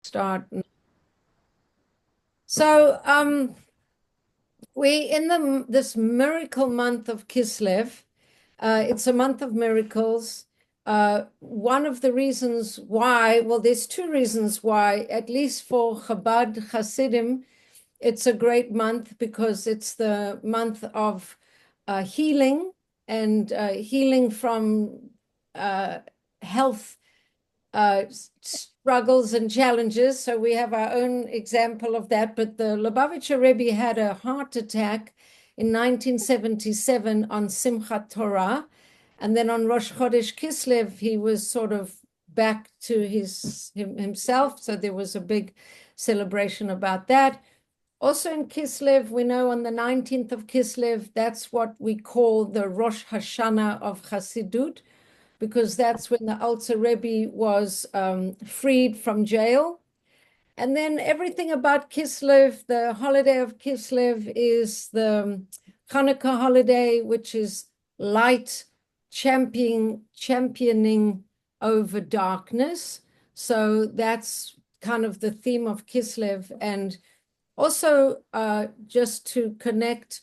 Start. So we in this miracle month of Kislev. It's a month of miracles. One of the reasons why, well, there's two reasons why, at least for Chabad Hasidim, it's a great month because it's the month of healing and healing from health struggles and challenges. So we have our own example of that. But the Lubavitcher Rebbe had a heart attack in 1977 on Simchat Torah. And then on Rosh Chodesh Kislev, he was sort of back to himself. So there was a big celebration about that. Also in Kislev, we know on the 19th of Kislev, that's what we call the Rosh Hashanah of Chassidut, because that's when the Alter Rebbe was freed from jail. And then everything about Kislev, the holiday of Kislev is the Hanukkah holiday, which is light championing over darkness. So that's kind of the theme of Kislev. And also just to connect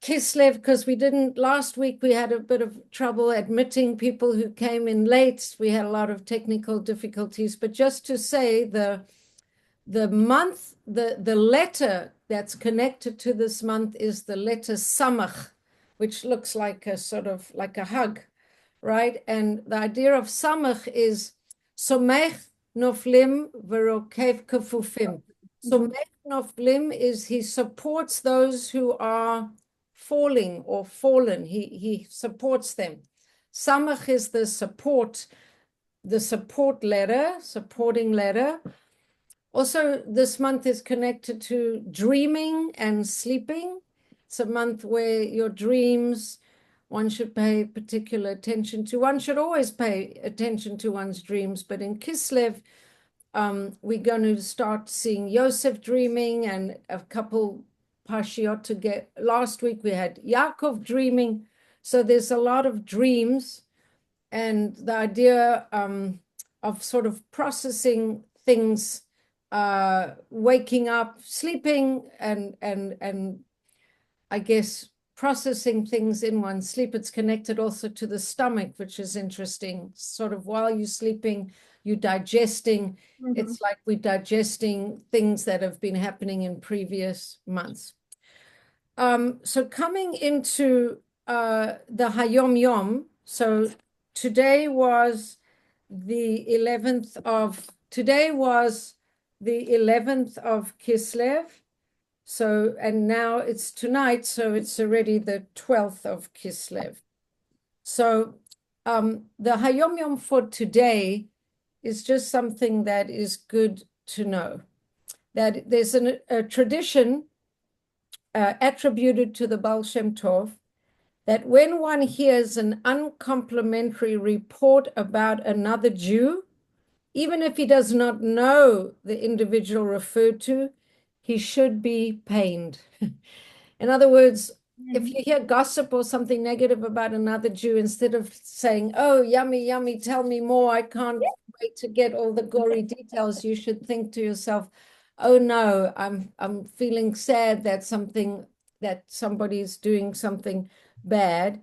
Kislev, because we didn't, last week we had a bit of trouble admitting people who came in late. We had a lot of technical difficulties, but just to say the month, the letter that's connected to this month is the letter Samach, which looks like a sort of like a hug, right? And the idea of Samach is Somech Noflim Verokev Kefufim. Somech Noflim is he supports those who are falling or fallen. He supports them. Samach is the support letter, supporting letter. Also, this month is connected to dreaming and sleeping. It's a month where your dreams, one should pay particular attention to. One should always pay attention to one's dreams, but in Kislev, we're going to start seeing Yosef dreaming and a couple Parshiot to get. Last week we had Yaakov dreaming. So there's a lot of dreams, and the idea of sort of processing things, waking up, sleeping, and I guess processing things in one's sleep. It's connected also to the stomach, which is interesting. Sort of while you're sleeping, you're digesting. It's like we're digesting things that have been happening in previous months. So coming into the Hayom Yom, so today was the 11th of Kislev. So, and now it's tonight, so it's already the 12th of Kislev. So the Hayom Yom for today is just something that is good to know. That there's a tradition attributed to the Baal Shem Tov that when one hears an uncomplimentary report about another Jew, even if he does not know the individual referred to, he should be pained. In other words, if you hear gossip or something negative about another Jew, instead of saying, "Oh, yummy, yummy, tell me more, I can't wait to get all the gory details," you should think to yourself, "Oh no, I'm feeling sad that somebody's doing something bad."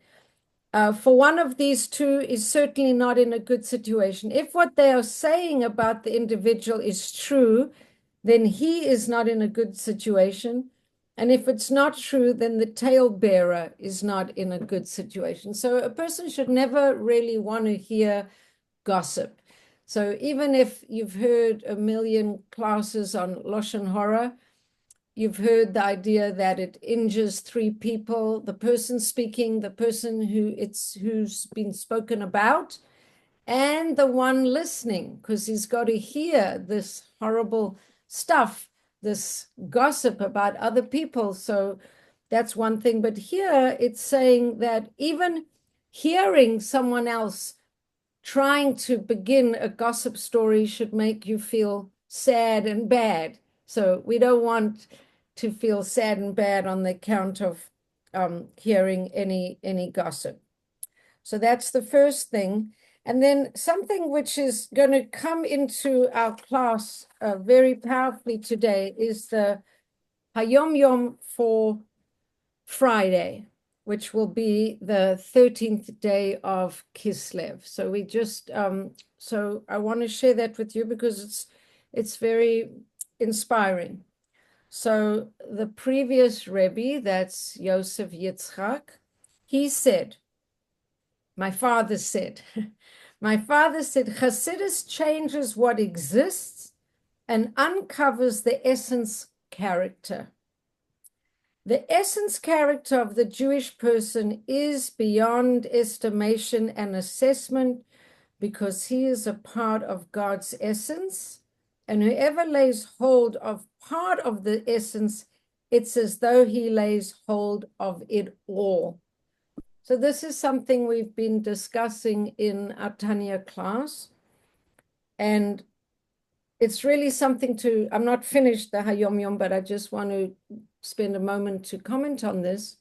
For one of these two is certainly not in a good situation. If what they are saying about the individual is true, then he is not in a good situation. And if it's not true, then the talebearer is not in a good situation. So a person should never really want to hear gossip. So even if you've heard a million classes on Lashon Hara, you've heard the idea that it injures three people, the person speaking, the person who's been spoken about, and the one listening, because he's got to hear this horrible stuff, this gossip about other people. So that's one thing. But here it's saying that even hearing someone else trying to begin a gossip story should make you feel sad and bad. So we don't want to feel sad and bad on the account of hearing any gossip. So that's the first thing. And then something which is going to come into our class very powerfully today is the Hayom Yom for Friday, which will be the 13th day of Kislev. So we just, so I want to share that with you because it's very inspiring. So the previous Rebbe, that's Yosef Yitzchak, he said, my father said, Chassidus changes what exists and uncovers the essence character. The essence character of the Jewish person is beyond estimation and assessment because he is a part of God's essence. And whoever lays hold of part of the essence, it's as though he lays hold of it all. So this is something we've been discussing in our Tanya class. And it's really something to, I'm not finished the Hayom Yom, but I just want to spend a moment to comment on this.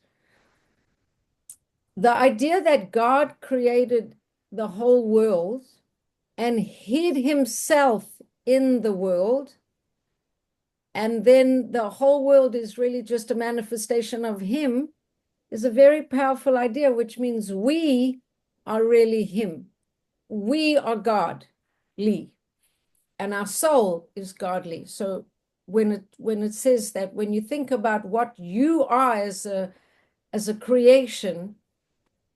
The idea that God created the whole world and hid himself in the world, and then the whole world is really just a manifestation of him, is a very powerful idea, which means we are really him. We are godly, and our soul is godly. So when it says that, when you think about what you are as a creation,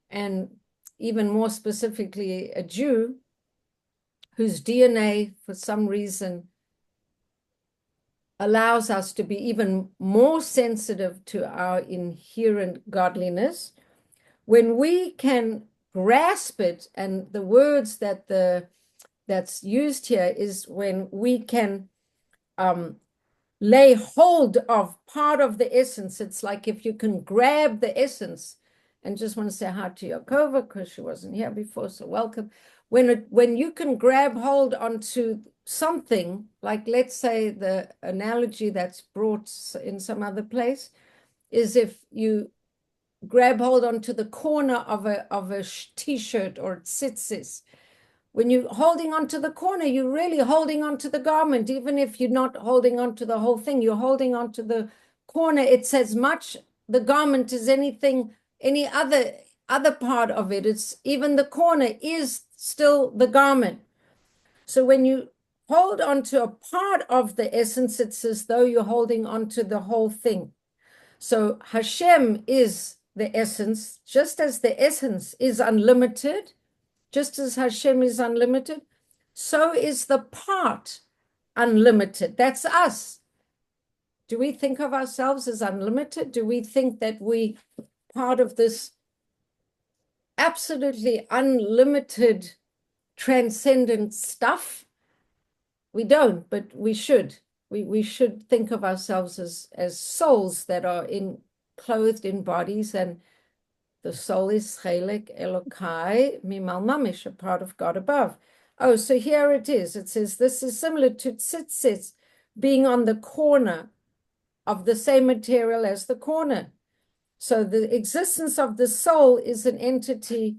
and even more specifically a Jew, whose DNA for some reason allows us to be even more sensitive to our inherent godliness, when we can grasp it, and the words that's used here is when we can lay hold of part of the essence. It's like if you can grab the essence, and just want to say hi to Yakova because she wasn't here before, so welcome. When you can grab hold onto something, like let's say the analogy that's brought in some other place is if you grab hold onto the corner of a t-shirt or tzitzis. When you're holding onto the corner, you're really holding onto the garment. Even if you're not holding onto the whole thing, you're holding onto the corner. It's as much the garment as any other part of it. It's even the corner is still the garment. So when you hold onto a part of the essence, it's as though you're holding onto the whole thing. So Hashem is the essence, just as the essence is unlimited, just as Hashem is unlimited, so is the part unlimited. That's us. Do we think of ourselves as unlimited? Do we think that we part of this absolutely unlimited, transcendent stuff? We don't, but we should. We should think of ourselves as souls that are clothed in bodies, and the soul is Chelek Elokai Mimal Mamish, a part of God above. Oh, so here it is. It says this is similar to tzitzis being on the corner of the same material as the corner. So the existence of the soul is an entity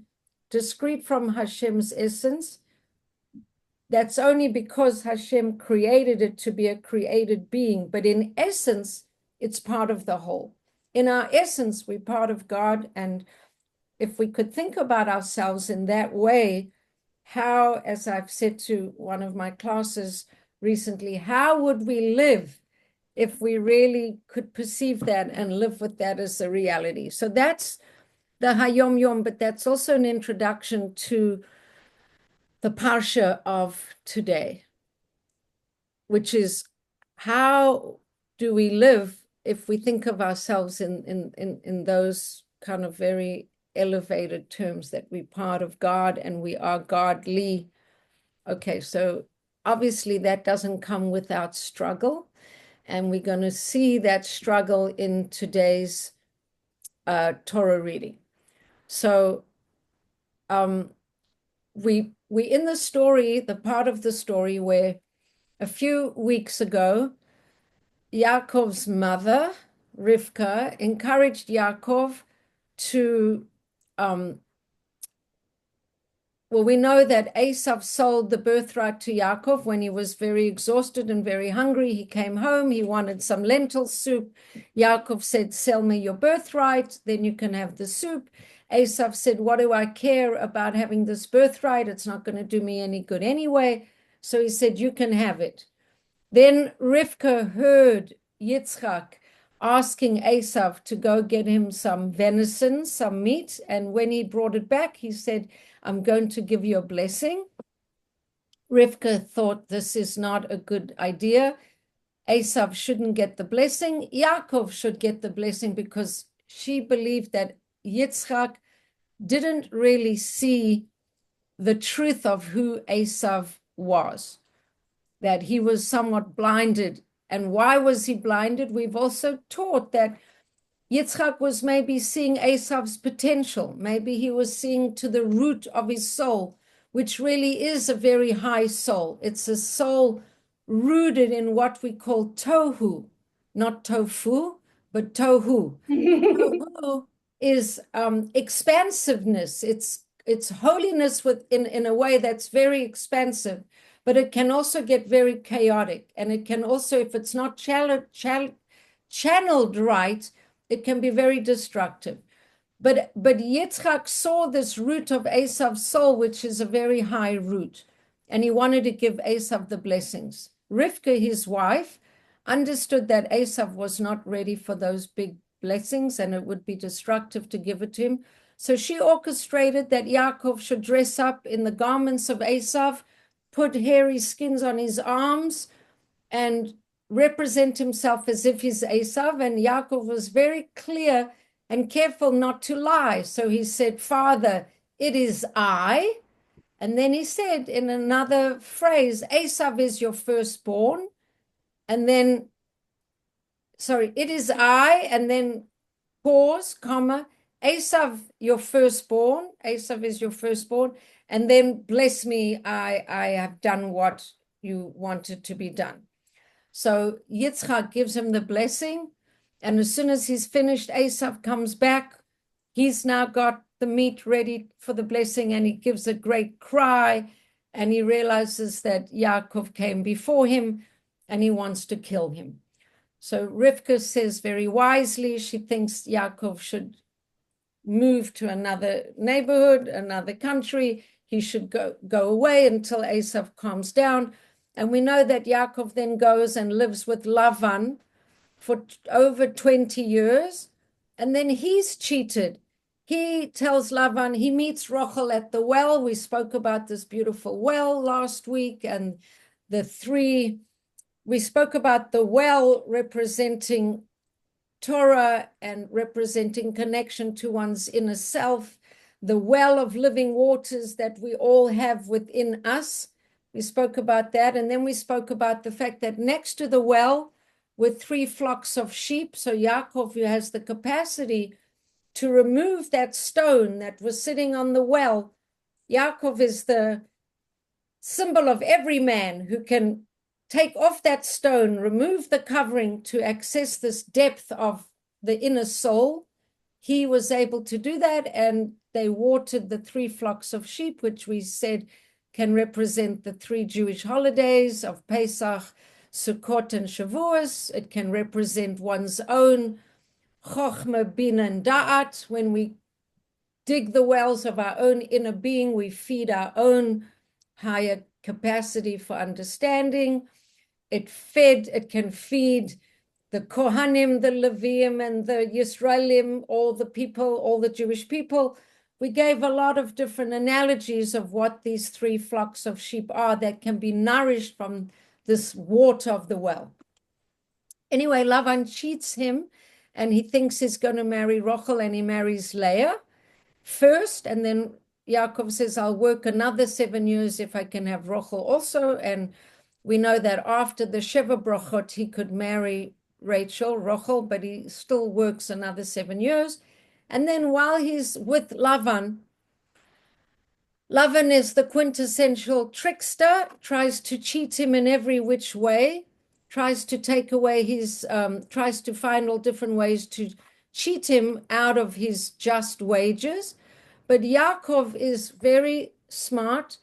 discrete from Hashem's essence. That's only because Hashem created it to be a created being. But in essence, it's part of the whole. In our essence, we're part of God. And if we could think about ourselves in that way, how, as I've said to one of my classes recently, how would we live if we really could perceive that and live with that as a reality? So that's the Hayom Yom, but that's also an introduction to the Parsha of today, which is how do we live if we think of ourselves in those kind of very elevated terms, that we're part of God and we are godly. Okay, so obviously that doesn't come without struggle, and we're going to see that struggle in today's Torah reading. So we in the story, the part of the story where a few weeks ago, Yaakov's mother, Rivka, encouraged Yaakov to well, we know that Esav sold the birthright to Yaakov when he was very exhausted and very hungry. He came home, he wanted some lentil soup. Yaakov said, sell me your birthright, then you can have the soup. Esav said, what do I care about having this birthright? It's not going to do me any good anyway. So he said, you can have it. Then Rivka heard Yitzchak asking Esav to go get him some venison, some meat. And when he brought it back, he said, I'm going to give you a blessing. Rivka thought this is not a good idea. Esav shouldn't get the blessing. Yaakov should get the blessing because she believed that Yitzchak didn't really see the truth of who Esav was, that he was somewhat blinded. And why was he blinded? We've also taught that Yitzchak was maybe seeing Esav's potential. Maybe he was seeing to the root of his soul, which really is a very high soul. It's a soul rooted in what we call tohu, not tofu, but tohu. Tohu is expansiveness. It's holiness in a way that's very expansive, but it can also get very chaotic. And it can also, if it's not channeled right, it can be very destructive. But Yitzchak saw this root of Esav's soul, which is a very high root, and he wanted to give Esav the blessings. Rivka, his wife, understood that Esav was not ready for those big blessings, and it would be destructive to give it to him. So she orchestrated that Yaakov should dress up in the garments of Esav, put hairy skins on his arms, and represent himself as if he's Esav. And Yaakov was very clear and careful not to lie. So he said, Father, it is I. And then he said in another phrase, Esav is your firstborn. And then, sorry, it is I, and then pause, comma, Esav, your firstborn. Esav is your firstborn. And then bless me, I have done what you wanted to be done. So Yitzchak gives him the blessing. And as soon as he's finished, Esav comes back. He's now got the meat ready for the blessing, and he gives a great cry. And he realizes that Yaakov came before him, and he wants to kill him. So Rivka says very wisely, she thinks Yaakov should move to another neighborhood, another country. He should go away until Esav calms down. And we know that Yaakov then goes and lives with Lavan for over 20 years. And then he's cheated. He tells Lavan, he meets Rachel at the well. We spoke about this beautiful well last week. And we spoke about the well representing Torah and representing connection to one's inner self, the well of living waters that we all have within us. We spoke about that. And then we spoke about the fact that next to the well were 3 flocks of sheep. So Yaakov, who has the capacity to remove that stone that was sitting on the well, Yaakov is the symbol of every man who can take off that stone, remove the covering to access this depth of the inner soul. He was able to do that, and they watered the 3 flocks of sheep, which we said can represent the 3 Jewish holidays of Pesach, Sukkot, and Shavuos. It can represent one's own Chochmah, Bina, and Da'at. When we dig the wells of our own inner being, we feed our own higher capacity for understanding. It can feed the Kohanim, the Leviim, and the Yisraelim, all the people, all the Jewish people. We gave a lot of different analogies of what these 3 flocks of sheep are that can be nourished from this water of the well. Anyway, Lavan cheats him, and he thinks he's going to marry Rachel, and he marries Leah first, and then Yaakov says, I'll work another 7 years if I can have Rachel also. And we know that after the Sheva Brachot, he could marry Rachel, but he still works another 7 years. And then while he's with Lavan is the quintessential trickster, tries to cheat him in every which way, tries to take away tries to find all different ways to cheat him out of his just wages. But Yaakov is very smart.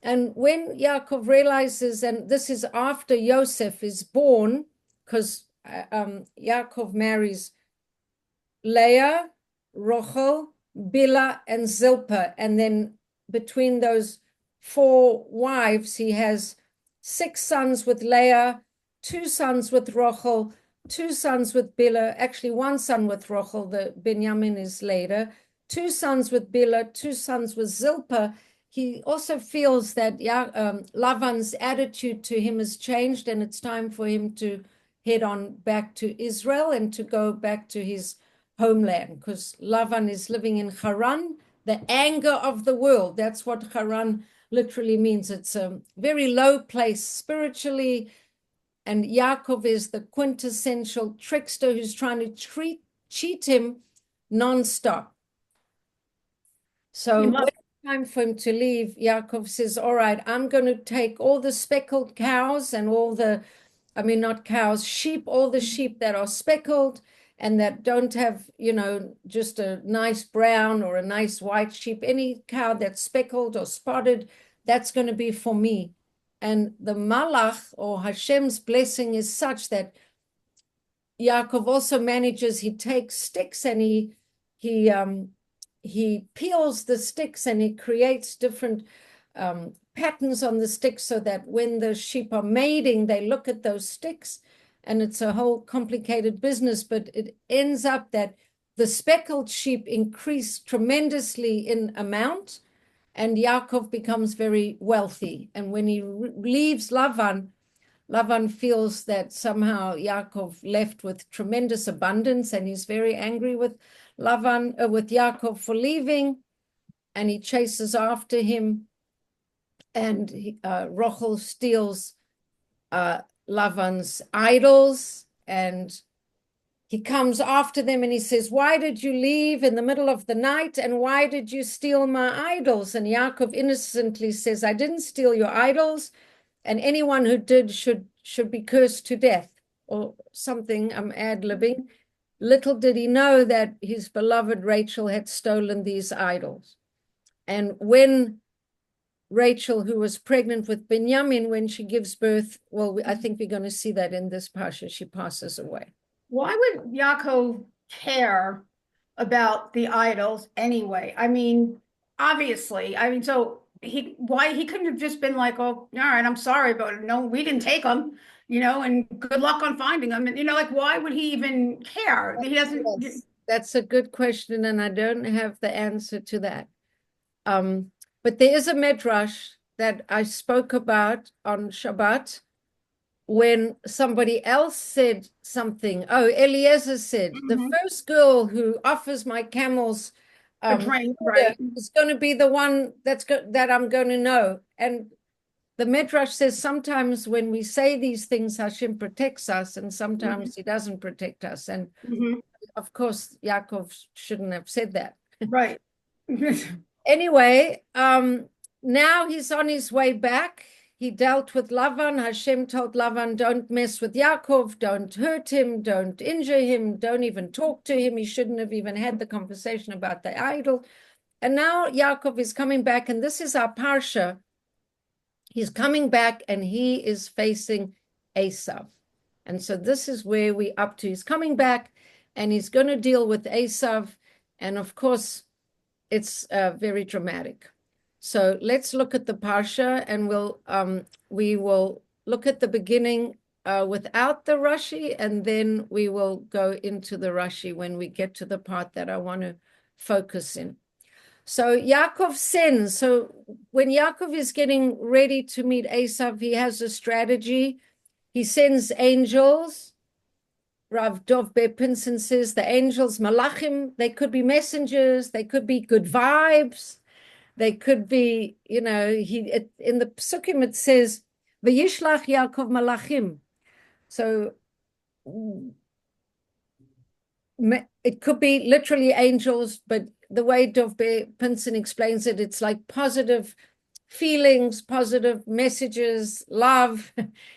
And when Yaakov realizes, and this is after Yosef is born, because Yaakov marries Leah, Rachel, Bilhah, and Zilpah. And then between those four wives, he has 6 sons with Leah, 2 sons with Rachel, 2 sons with Bilhah, actually 1 son with Rachel, the Benjamin is later, 2 sons with Bilhah, 2 sons with Zilpah. He also feels that Lavan's attitude to him has changed, and it's time for him to head on back to Israel and to go back to his homeland, because Lavan is living in Haran, the anger of the world. That's what Haran literally means. It's a very low place spiritually, and Yaakov is the quintessential trickster who's trying to cheat him nonstop. So when it's time for him to leave, Yaakov says, all right, I'm going to take all the speckled cows and all the, I mean, not cows, sheep, all the sheep that are speckled and that don't have, just a nice brown or a nice white sheep. Any cow that's speckled or spotted, that's going to be for me. And the malach or Hashem's blessing is such that Yaakov also manages, he takes sticks and he peels the sticks and he creates different patterns on the sticks so that when the sheep are mating, they look at those sticks, and it's a whole complicated business, but it ends up that the speckled sheep increase tremendously in amount, and Yaakov becomes very wealthy. And when he leaves Lavan feels that somehow Yaakov left with tremendous abundance, and he's very angry with with Yaakov for leaving, and he chases after him, and Rachel steals Lavan's idols, and he comes after them and he says, why did you leave in the middle of the night, and why did you steal my idols? And Yaakov innocently says, I didn't steal your idols, and anyone who did should be cursed to death, or something. I'm ad-libbing. Little did he know that his beloved Rachel had stolen these idols. And when Rachel, who was pregnant with Benjamin, when she gives birth, well, I think we're going to see that in this parsha, she passes away. Why would Yaakov care about the idols anyway? I mean, obviously, so he couldn't have just been like, oh, all right, I'm sorry, but no, we didn't take them, and good luck on finding them. And like, why would he even care? He doesn't. Yes, that's a good question, and I don't have the answer to that. But there is a midrash that I spoke about on Shabbat when somebody else said something. Oh, Eliezer said, the first girl who offers my camels a drink, right, is going to be the one that I'm going to know. And the midrash says sometimes when we say these things, Hashem protects us, and sometimes he doesn't protect us. And of course, Yaakov shouldn't have said that. Right. Anyway, now he's on his way back. He dealt with Lavan. Hashem told Lavan, don't mess with Yaakov, don't hurt him, don't injure him, don't even talk to him. He shouldn't have even had the conversation about the idol. And now Yaakov is coming back, and this is our parsha. He's coming back, and he is facing Esav. And so this is where we're up to. He's coming back, and he's going to deal with Esav. And of course, it's very dramatic. So let's look at the parsha, and we will look at the beginning without the Rashi, and then we will go into the Rashi when we get to the part that I want to focus in. So Yaakov sends. So when Yaakov is getting ready to meet Esav, he has a strategy. He sends angels. Rav Dov Pinson says the angels, malachim, they could be messengers, they could be good vibes, they could be, in the Psukim it says, Vayishlach Yaakov malachim. So it could be literally angels, but the way Dov Pinson explains it, it's like positive feelings, positive messages, love.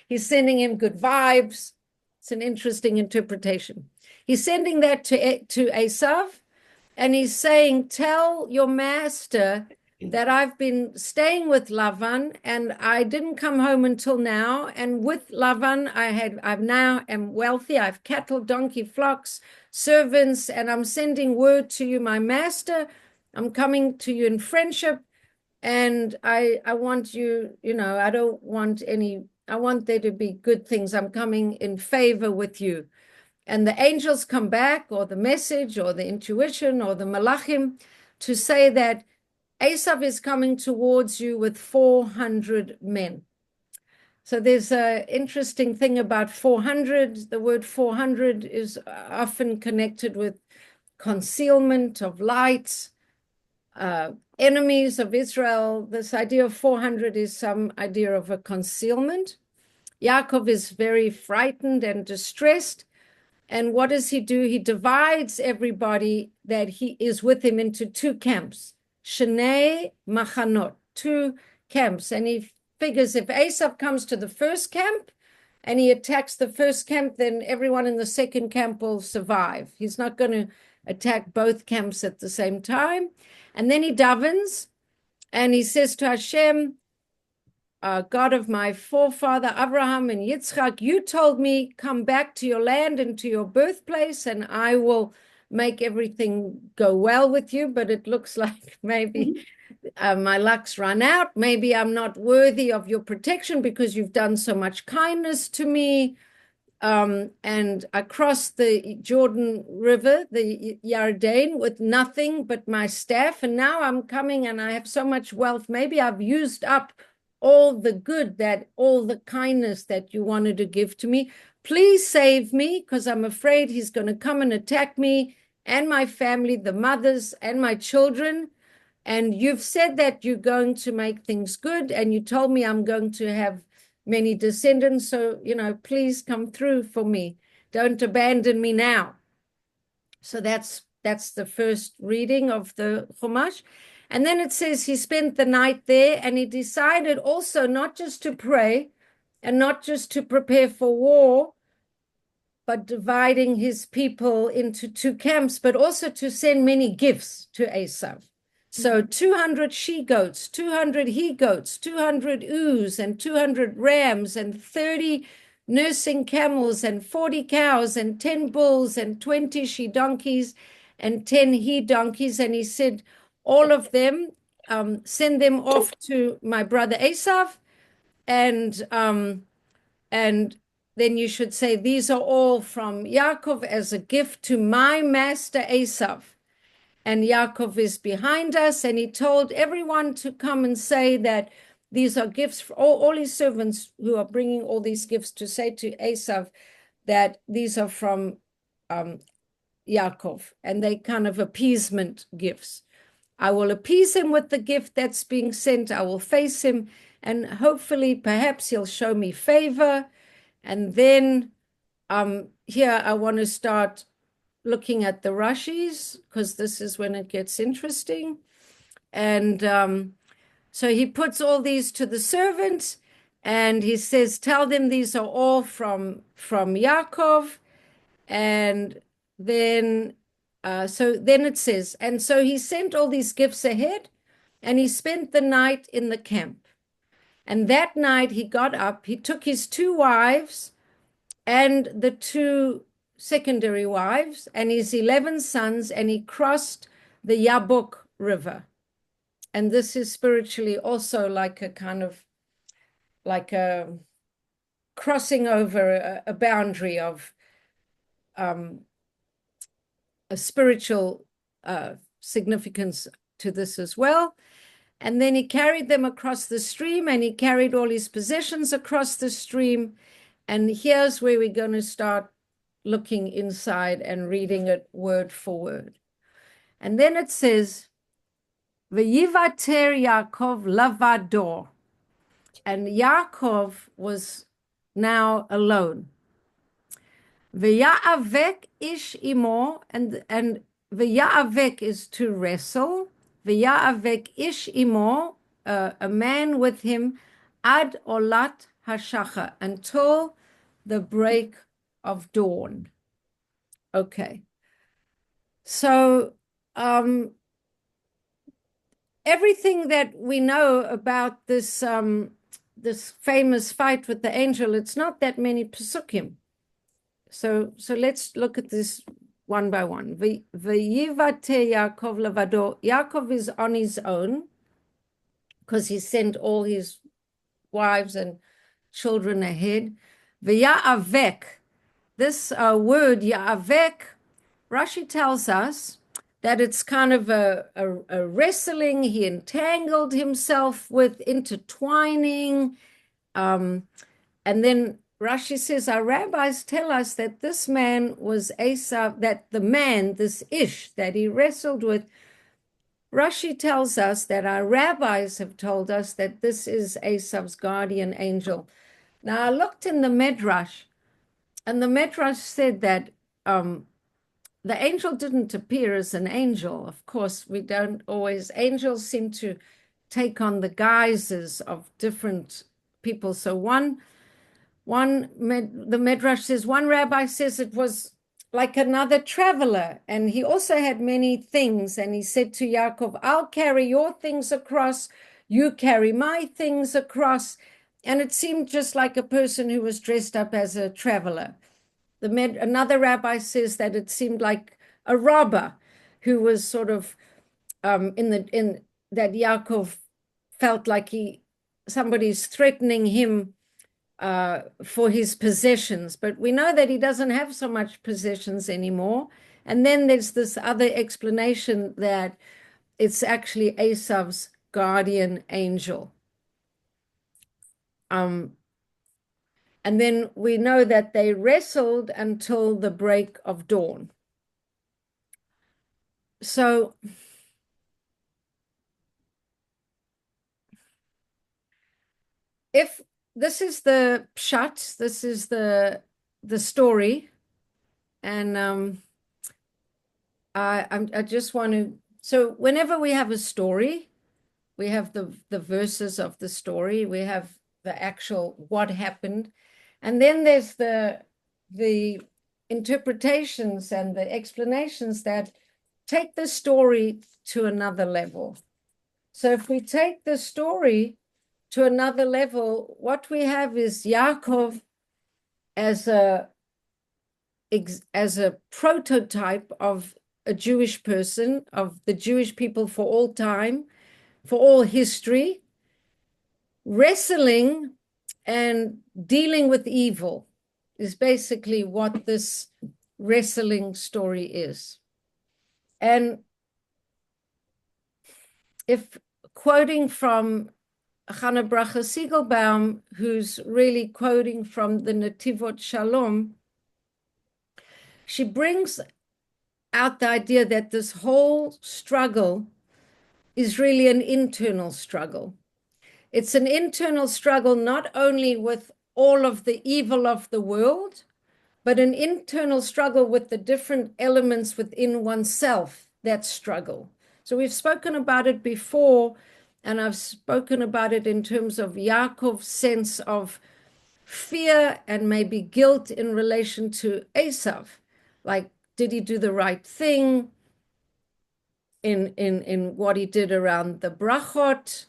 He's sending him good vibes. It's an interesting interpretation. He's sending that to Esav, and he's saying, tell your master that I've been staying with Lavan, and I didn't come home until now. And with Lavan, I now am wealthy. I have cattle, donkey, flocks, servants, and I'm sending word to you, my master. I'm coming to you in friendship, and I want you, I don't want any, I want there to be good things. I'm coming in favor with you. And the angels come back, or the message, or the intuition, or the malachim, to say that Esav is coming towards you with 400 men. So there's an interesting thing about 400. The word 400 is often connected with concealment of light, enemies of Israel. This idea of 400 is some idea of a concealment. Yaakov is very frightened and distressed. And what does he do? He divides everybody that he is with him into two camps, Shnei Machanot, two camps. And he figures if Esav comes to the first camp and he attacks the first camp, then everyone in the second camp will survive. He's not going to attack both camps at the same time. And then he davens and he says to Hashem, God of my forefather Abraham and Yitzchak, you told me, come back to your land and to your birthplace, and I will make everything go well with you. But it looks like maybe my luck's run out. Maybe I'm not worthy of your protection because you've done so much kindness to me. And I crossed the Jordan River, the Yarden, with nothing but my staff. And now I'm coming and I have so much wealth. Maybe I've used up all the good, all the kindness that you wanted to give to me. Please save me, because I'm afraid he's going to come and attack me and my family, the mothers and my children. And you've said that you're going to make things good, and you told me I'm going to have many descendants. So, please come through for me. Don't abandon me now. So that's the first reading of the Chumash. And then it says he spent the night there, and he decided also not just to pray and not just to prepare for war, but dividing his people into two camps, but also to send many gifts to Esav. So 200 she-goats, 200 he-goats, 200 ewes, and 200 rams, and 30 nursing camels, and 40 cows, and 10 bulls, and 20 she-donkeys, and 10 he-donkeys. And he said, all of them, send them off to my brother Esav, and then you should say, these are all from Yaakov as a gift to my master Esav. And Yaakov is behind us, and he told everyone to come and say that these are gifts for all his servants who are bringing all these gifts, to say to Esav that these are from Yaakov, and they kind of appeasement gifts. I will appease him with the gift that's being sent. I will face him, and hopefully, perhaps he'll show me favor. And then here I want to start looking at the Rashis, because this is when it gets interesting. And so he puts all these to the servants, and he says, tell them these are all from Yaakov. And then so then it says, and so he sent all these gifts ahead, and he spent the night in the camp. And that night he got up, he took his two wives and the two secondary wives and his 11 sons, and he crossed the Yabok River. And this is spiritually also like a kind of like a crossing over a boundary of a spiritual significance to this as well. And then he carried them across the stream, and he carried all his possessions across the stream. And here's where we're going to start looking inside and reading it word for word. And then it says, V'yivater Yaakov lavado. And Yaakov was now alone. V'ya'avek ish imo, and v'ya'avek is to wrestle. V'ya'avek ish imo, a man with him, ad olat hashachar, until the break of dawn. Okay. So everything that we know about this famous fight with the angel, it's not that many psukim. So let's look at this one by one. V'yivate Yaakov levado. Yaakov is on his own because he sent all his wives and children ahead. V'ya'avek. This word ya'avek, Rashi tells us that it's kind of a wrestling. He entangled himself with intertwining. And then Rashi says, our rabbis tell us that this man was Esav, that the man, this Ish, that he wrestled with, Rashi tells us that our rabbis have told us that this is Esav's guardian angel. Now, I looked in the Midrash, and the Midrash said that the angel didn't appear as an angel. Of course, we don't always, angels seem to take on the guises of different people. So the Midrash says, one rabbi says it was like another traveler, and he also had many things. And he said to Yaakov, I'll carry your things across, you carry my things across. And it seemed just like a person who was dressed up as a traveler. Another rabbi says that it seemed like a robber who was sort of in that Yaakov felt like somebody's threatening him for his possessions, but we know that he doesn't have so much possessions anymore. And then there's this other explanation that it's actually Esav's guardian angel. And then we know that they wrestled until the break of dawn. So if this is the pshat, this is the story, and I just want to. So whenever we have a story, we have the verses of the story, we have the actual what happened, and then there's the interpretations and the explanations that take the story to another level. So if we take the story to another level, what we have is Yaakov as a prototype of a Jewish person, of the Jewish people for all time, for all history, wrestling and dealing with evil is basically what this wrestling story is. And if quoting from Chana Bracha Siegelbaum, who's really quoting from the Nativot Shalom, she brings out the idea that this whole struggle is really an internal struggle. It's an internal struggle not only with all of the evil of the world, but an internal struggle with the different elements within oneself that struggle. So we've spoken about it before, and I've spoken about it in terms of Yaakov's sense of fear and maybe guilt in relation to Esav. Like, did he do the right thing in what he did around the brachot?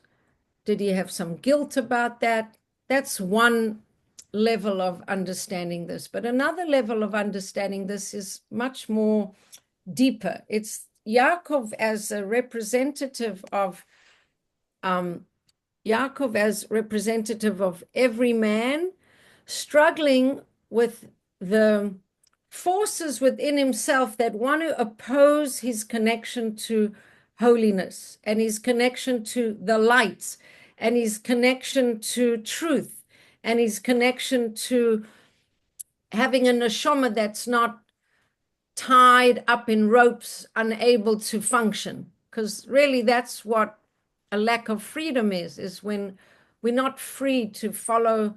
Did he have some guilt about that? That's one level of understanding this. But another level of understanding this is much more deeper. It's Yaakov as a representative of every man struggling with the forces within himself that want to oppose his connection to holiness and his connection to the light and his connection to truth and his connection to having a neshama that's not tied up in ropes, unable to function. Because really that's what a lack of freedom is when we're not free to follow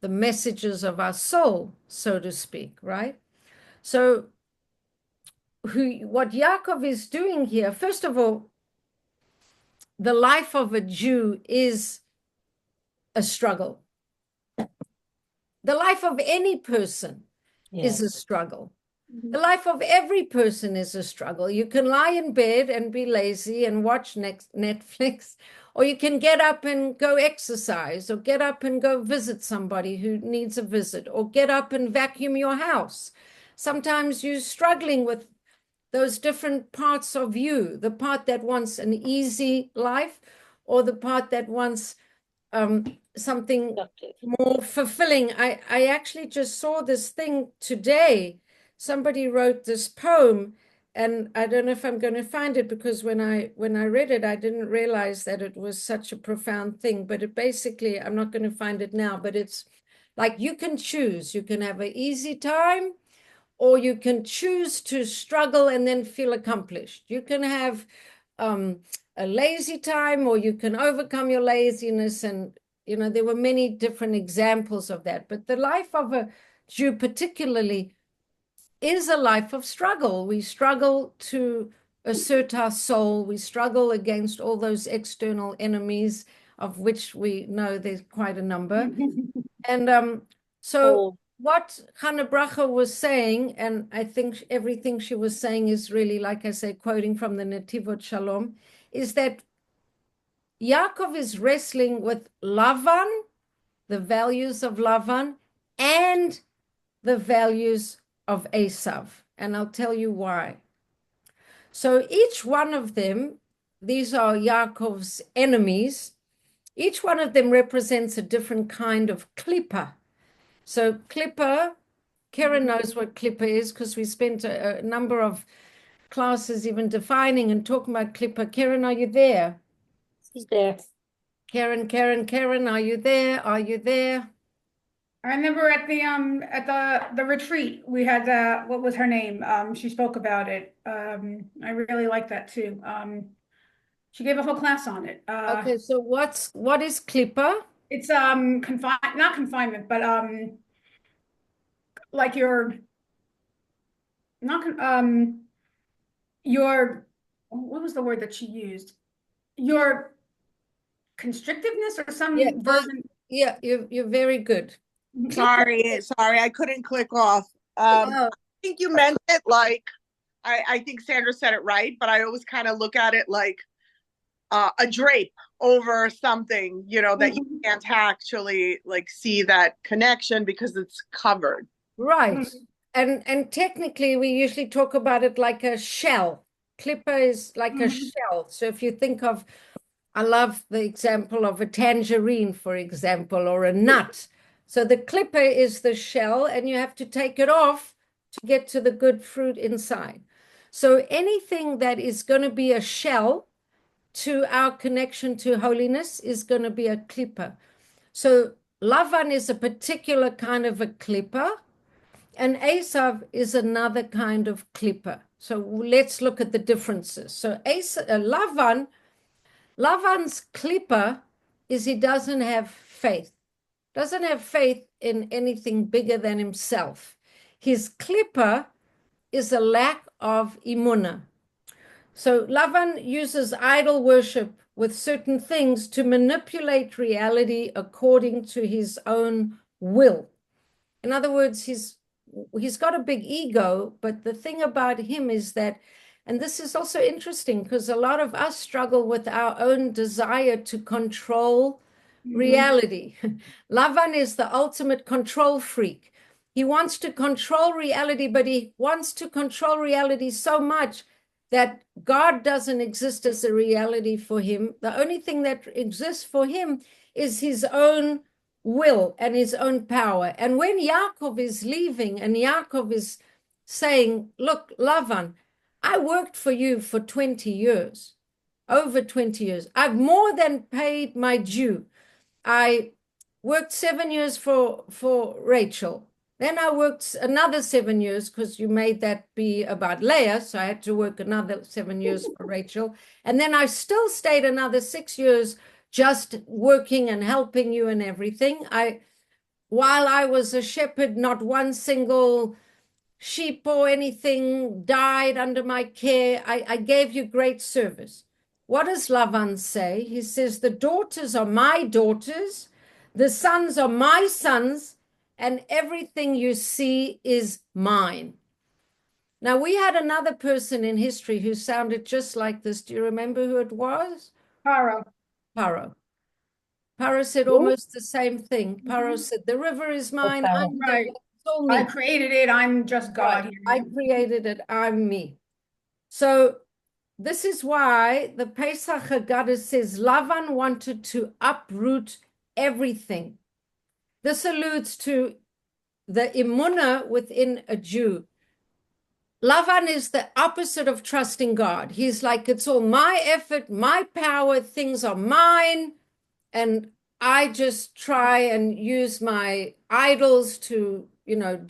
the messages of our soul, so to speak, right? So what Yaakov is doing here, first of all, the life of a Jew is a struggle. The life of any person is a struggle. The life of every person is a struggle. You can lie in bed and be lazy and watch Netflix, or you can get up and go exercise, or get up and go visit somebody who needs a visit, or get up and vacuum your house. Sometimes you're struggling with those different parts of you, the part that wants an easy life, or the part that wants something more fulfilling. I actually just saw this thing today. Somebody wrote this poem, and I don't know if I'm going to find it, because when I read it, I didn't realize that it was such a profound thing. But it basically, I'm not going to find it now, but it's like you can choose. You can have an easy time, or you can choose to struggle and then feel accomplished. You can have a lazy time, or you can overcome your laziness. And, there were many different examples of that. But the life of a Jew particularly is a life of struggle. We struggle to assert our soul. We struggle against all those external enemies, of which we know there's quite a number. And so Oh, what Hannah Bracha was saying, and I think everything she was saying is really, like I say, quoting from the Netivot Shalom, is that Yaakov is wrestling with Lavan, the values of Lavan, and the values of Esav. And I'll tell you why. So each one of them, these are Yaakov's enemies, each one of them represents a different kind of klippa. So klippa, Karen knows what klippa is, because we spent a number of classes even defining and talking about klippa. Karen, are you there? she's there. Karen, are you there? Are you there? I remember at the retreat we had what was her name? She spoke about it. I really like that too. She gave a whole class on it. Okay, so what is klippa? It's not confinement, but like not your what was the word that she used? Your constrictiveness or Yeah, some version. yeah, you're very good. Sorry, I couldn't click off. Oh, I think you meant it like I think Sandra said it right, but I always kind of look at it like a drape over something, that you can't actually like see that connection because it's covered. right. And technically we usually talk about it like a shell. Clipper is like a shell. So if you think of, I love the example of a tangerine, for example, or a nut. So the clipper is the shell, and you have to take it off to get to the good fruit inside. So anything that is going to be a shell to our connection to holiness is going to be a clipper. So Lavan is a particular kind of a clipper, and Esav is another kind of clipper. So let's look at the differences. So Lavan's clipper is he doesn't have faith, doesn't have faith in anything bigger than himself. His clipper is a lack of Emunah. So Lavan uses idol worship with certain things to manipulate reality according to his own will. In other words, he's got a big ego, but the thing about him is that, and this is also interesting because a lot of us struggle with our own desire to control reality. Lavan is the ultimate control freak. He wants to control reality, but he wants to control reality so much that God doesn't exist as a reality for him. The only thing that exists for him is his own will and his own power. And when Yaakov is leaving and Yaakov is saying, look, Lavan, I worked for you for 20 years, over 20 years. I've more than paid my due. I worked 7 years for Rachel. Then I worked another 7 years because you made that be about Leah. So I had to work another 7 years for Rachel. And then I still stayed another 6 years just working and helping you and everything. While I was a shepherd, not one single sheep or anything died under my care. I gave you great service. What does Lavan say? He says, the daughters are my daughters, the sons are my sons, and everything you see is mine. Now, we had another person in history who sounded just like this. Do you remember who it was? Paro. Paro. Paro said Who? almost the same thing. Paro Mhm. said, the river is mine. Paro. I'm the, Right. it's all I me. created it. I'm just God Right. here. I created it. I'm me. So this is why the Pesach Haggadah says Lavan wanted to uproot everything. This alludes to the Emunah within a Jew. Lavan is the opposite of trusting God. He's like, it's all my effort, my power, things are mine, and I just try and use my idols to,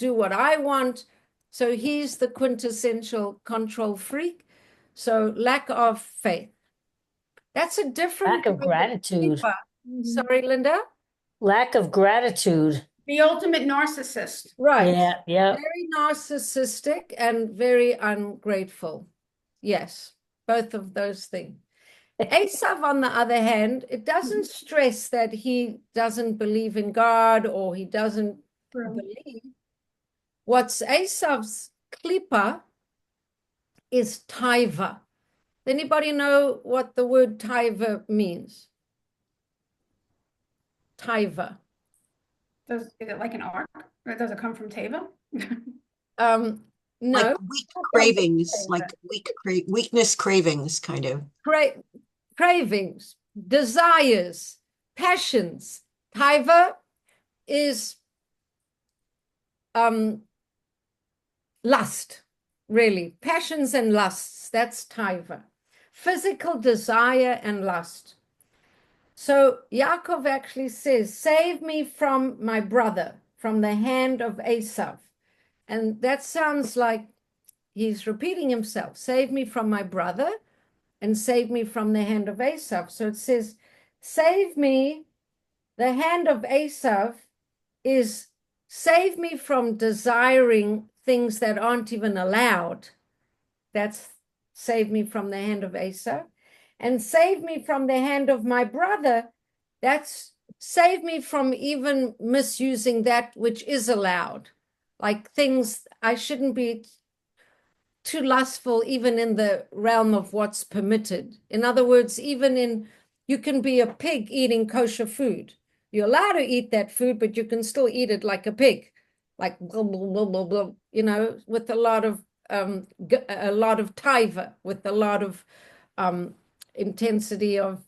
do what I want. So he's the quintessential control freak. So lack of faith. That's a different Lack of gratitude. Mhm. Sorry, Linda? Lack of gratitude. The ultimate narcissist. Right. Yeah, yeah. Very narcissistic and very ungrateful. Yes, both of those things. Esav, on the other hand, it doesn't stress that he doesn't believe in God or he doesn't True. believe. What's Esav's klipa is Ta-avah. Anybody know what the word Ta-avah means? Ta-avah. Is it like an arc? Or does it come from Teva? No. Like weak cravings, like weakness cravings, kind of. Cravings, desires, passions. Ta-avah is lust, really. Passions and lusts, that's Ta-avah. Physical desire and lust. So Yaakov actually says, save me from my brother, from the hand of Esav. And that sounds like he's repeating himself. Save me from my brother and save me from the hand of Esav. So it says, save me, the hand of Esav is save me from desiring things that aren't even allowed. That's save me from the hand of Esav. And save me from the hand of my brother. That's save me from even misusing that which is allowed. Like things I shouldn't be too lustful, even in the realm of what's permitted. In other words, you can be a pig eating kosher food. You're allowed to eat that food, but you can still eat it like a pig, like blah, blah, blah, blah, blah, with a lot of ta-avah, with a lot of intensity of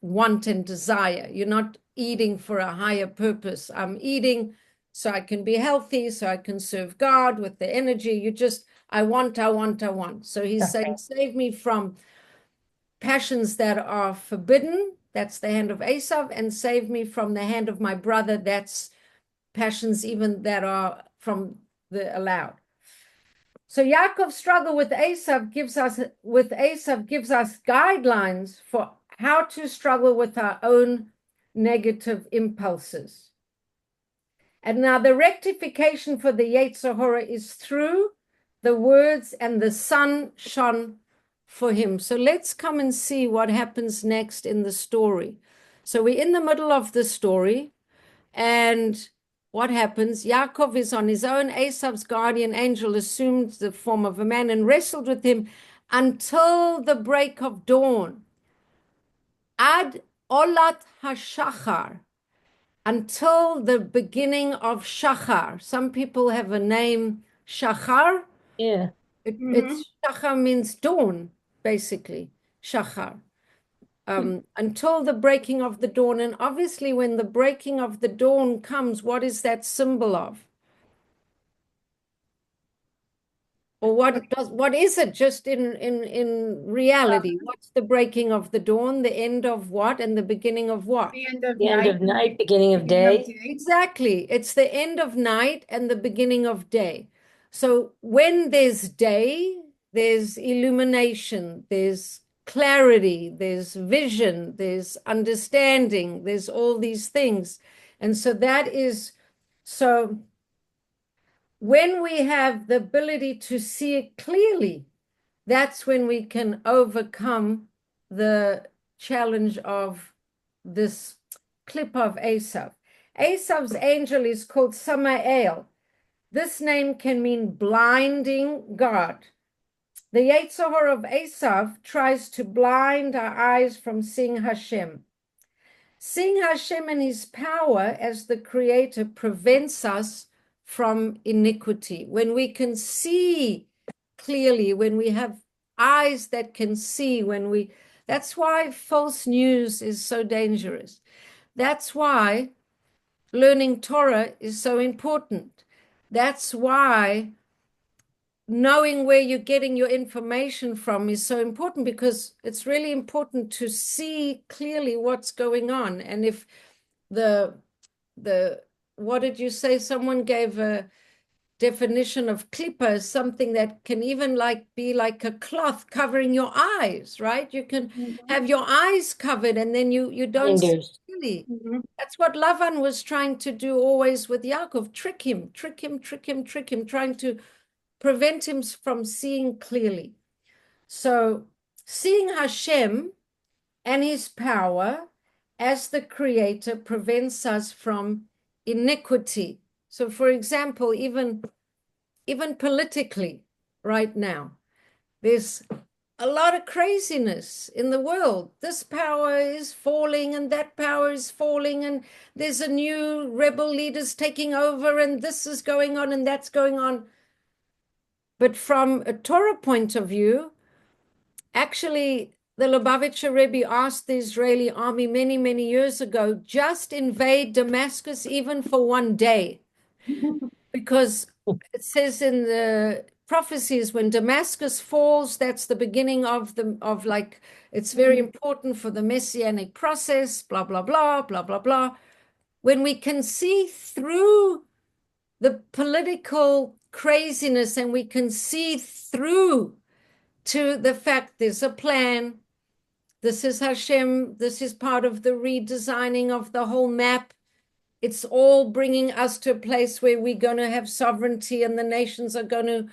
want and desire. You're not eating for a higher purpose. I'm eating so I can be healthy, so I can serve God with the energy. I want. So he's saying, save me from passions that are forbidden. That's the hand of Esav, and save me from the hand of my brother. That's passions even that are from the allowed. So Yaakov's struggle with Esav gives us guidelines for how to struggle with our own negative impulses. And now the rectification for the Yetzer Hara is through the words, and the sun shone for him. So let's come and see what happens next in the story. So we're in the middle of the story, and what happens? Yaakov is on his own. Esav's guardian angel assumed the form of a man and wrestled with him until the break of dawn. Ad olat hashachar, until the beginning of Shachar. Some people have a name Shachar. Yeah. It's Shachar means dawn, basically. Shachar. Until the breaking of the dawn. And obviously, when the breaking of the dawn comes, what is that symbol of? Or what is it just in reality? What's the breaking of the dawn, the end of what, and the beginning of what? The end of The end night. of night, beginning of day. Exactly. It's the end of night and the beginning of day. So when there's day, there's illumination, there's clarity, there's vision, there's understanding, there's all these things. And so when we have the ability to see it clearly, that's when we can overcome the challenge of this clip of Esav. Esav's angel is called Samael. This name can mean blinding God. The Yetzer Hara of Esav tries to blind our eyes from seeing Hashem. Seeing Hashem and his power as the creator prevents us from iniquity. When we can see clearly, when we have eyes that can see, that's why false news is so dangerous. That's why learning Torah is so important. That's why knowing where you're getting your information from is so important, because it's really important to see clearly what's going on. And if what did you say? Someone gave a definition of klippa as something that can even be like a cloth covering your eyes, right? You can have your eyes covered and then you don't see clearly. That's what Lavan was trying to do always with Yaakov, trick him, trying to prevent him from seeing clearly. So seeing Hashem and his power as the creator prevents us from iniquity. So for example, even politically right now, there's a lot of craziness in the world. This power is falling and that power is falling, and there's a new rebel leaders taking over, and this is going on and that's going on. But from a Torah point of view, actually, the Lubavitcher Rebbe asked the Israeli army many, many years ago, just invade Damascus even for one day. Because it says in the prophecies, when Damascus falls, that's the beginning of it's very important for the messianic process, blah, blah, blah, blah, blah, blah. When we can see through the political craziness and we can see through to the fact there's a plan, this is Hashem, this is part of the redesigning of the whole map. It's all bringing us to a place where we're going to have sovereignty and the nations are going to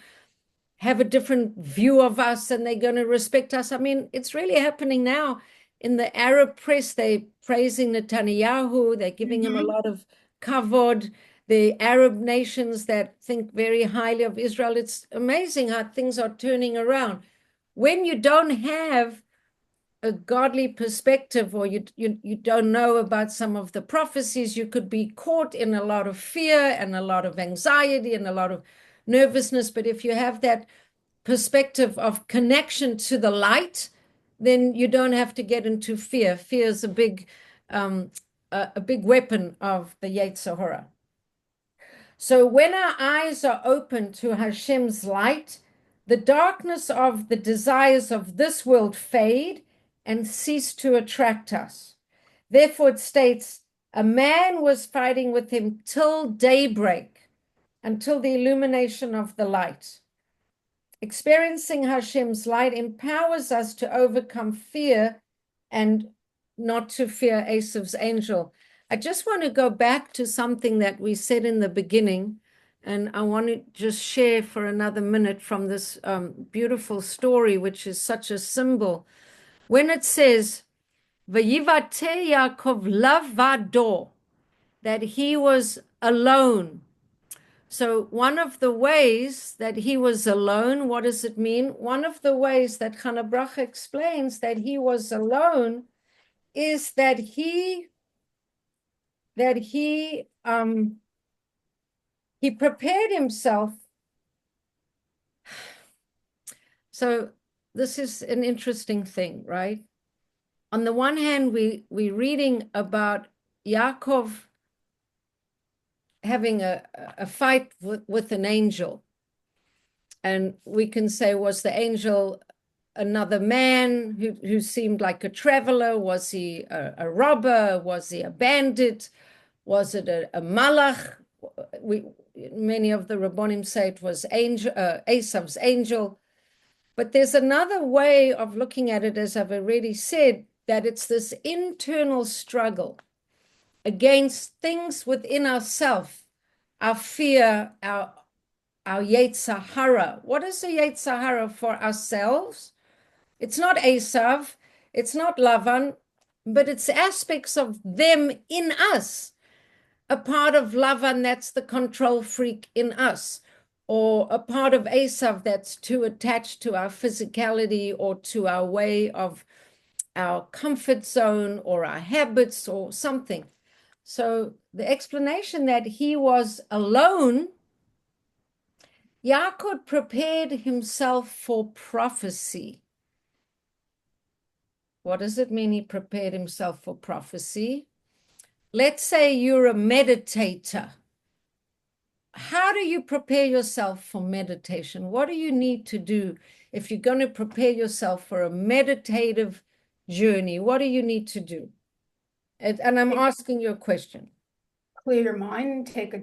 have a different view of us and they're going to respect us. I mean, it's really happening now. In the Arab press, they're praising Netanyahu. They're giving him a lot of kavod. The Arab nations that think very highly of Israel. It's amazing how things are turning around. When you don't have a godly perspective, or you don't know about some of the prophecies, you could be caught in a lot of fear and a lot of anxiety and a lot of nervousness. But if you have that perspective of connection to the light, then you don't have to get into fear. Fear is a big weapon of the Yetzer Hara. So when our eyes are open to Hashem's light, the darkness of the desires of this world fade and cease to attract us. Therefore it states, a man was fighting with him till daybreak, until the illumination of the light. Experiencing Hashem's light empowers us to overcome fear and not to fear Esav's angel. I just want to go back to something that we said in the beginning, and I want to just share for another minute from this beautiful story, which is such a symbol. When it says, Vayivate Yaakov lavado, that he was alone. So one of the ways that he was alone, what does it mean? One of the ways that Chana Bracha explains that he was alone is that he prepared himself. So this is an interesting thing, right? On the one hand, we're reading about Yaakov having a fight with an angel. And we can say, was the angel another man who seemed like a traveler? Was he a robber? Was he a bandit? Was it a malach? Many of the Rabbonim say it was Esav's angel. But there's another way of looking at it, as I've already said, that it's this internal struggle against things within ourselves, our fear, our Yetzer Hara. What is the Yetzer Hara for ourselves? It's not Esav, it's not Lavan, but it's aspects of them in us. a part of Lavan that's the control freak in us, or a part of Esav that's too attached to our physicality or to our way of our comfort zone or our habits or something. So the explanation that he was alone, Yaakov prepared himself for prophecy. What does it mean he prepared himself for prophecy? Let's say you're a meditator. How do you prepare yourself for meditation? What do you need to do if you're going to prepare yourself for a meditative journey? What do you need to do? And I'm asking you a question. Clear your mind, take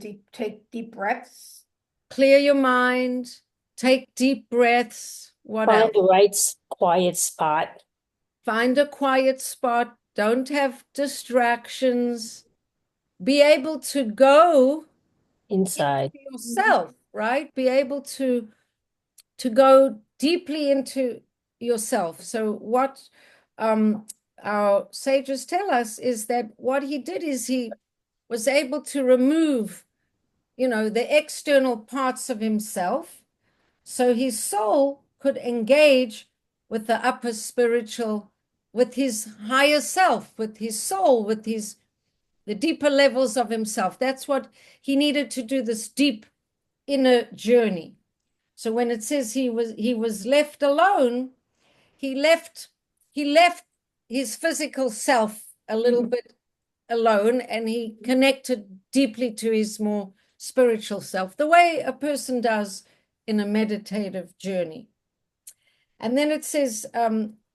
deep breaths. Clear your mind, take deep breaths. What Find else? the right quiet spot. Find a quiet spot. Don't have distractions. Be able to go Inside. into yourself, right? Be able to go deeply into yourself. So what our sages tell us is that what he did is he was able to remove, the external parts of himself, so his soul could engage with the upper spiritual, with his higher self, with his soul, with the deeper levels of himself. That's what he needed to do, this deep inner journey. So when it says he was left alone, he left his physical self a little bit alone, and he connected deeply to his more spiritual self, the way a person does in a meditative journey. And then it says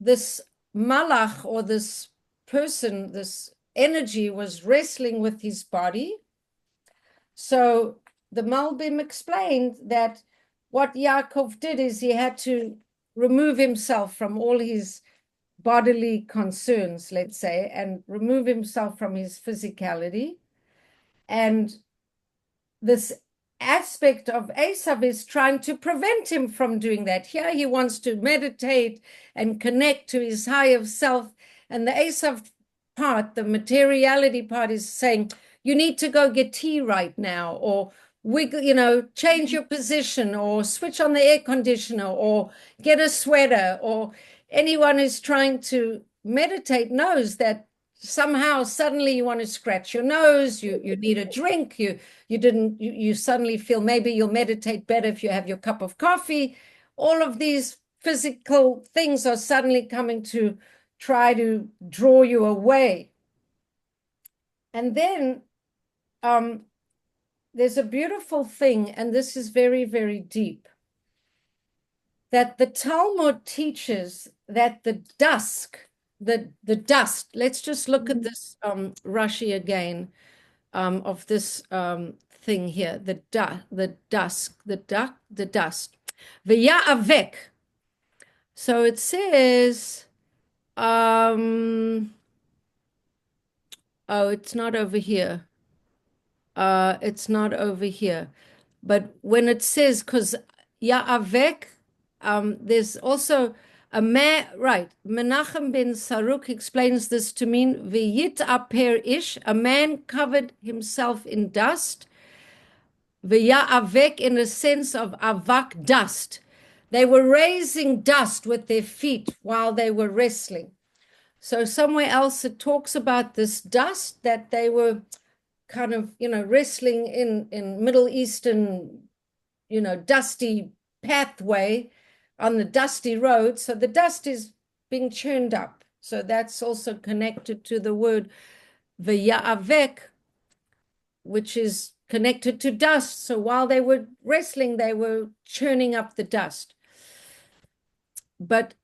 this malach, or this person, this energy, was wrestling with his body. So the Malbim explained that what Yaakov did is he had to remove himself from all his bodily concerns, let's say, and remove himself from his physicality. And this aspect of Esav is trying to prevent him from doing that. Here he wants to meditate and connect to his higher self. And the Esav part, the materiality part, is saying, you need to go get tea right now, or wiggle, change your position, or switch on the air conditioner, or get a sweater. Or anyone who's trying to meditate knows that somehow suddenly you want to scratch your nose, you need a drink, you suddenly feel maybe you'll meditate better if you have your cup of coffee. All of these physical things are suddenly coming to try to draw you away. And then there's a beautiful thing, and this is very, very deep, that the Talmud teaches that the dust, let's just look at this Rashi again, of this thing here, the dust. V'ya'avek. So it says, oh, it's not over here. It's not over here. But when it says, because Ya'avek, there's also a man, right? Menachem ben Saruk explains this to mean V'yit aper ish, a man covered himself in dust. V'ya'avek, in a sense of avak, dust. They were raising dust with their feet while they were wrestling. So somewhere else it talks about this dust that they were kind of, wrestling in Middle Eastern, dusty pathway on the dusty road. So the dust is being churned up. So that's also connected to the word v'ya'avek, which is connected to dust. So while they were wrestling, they were churning up the dust. But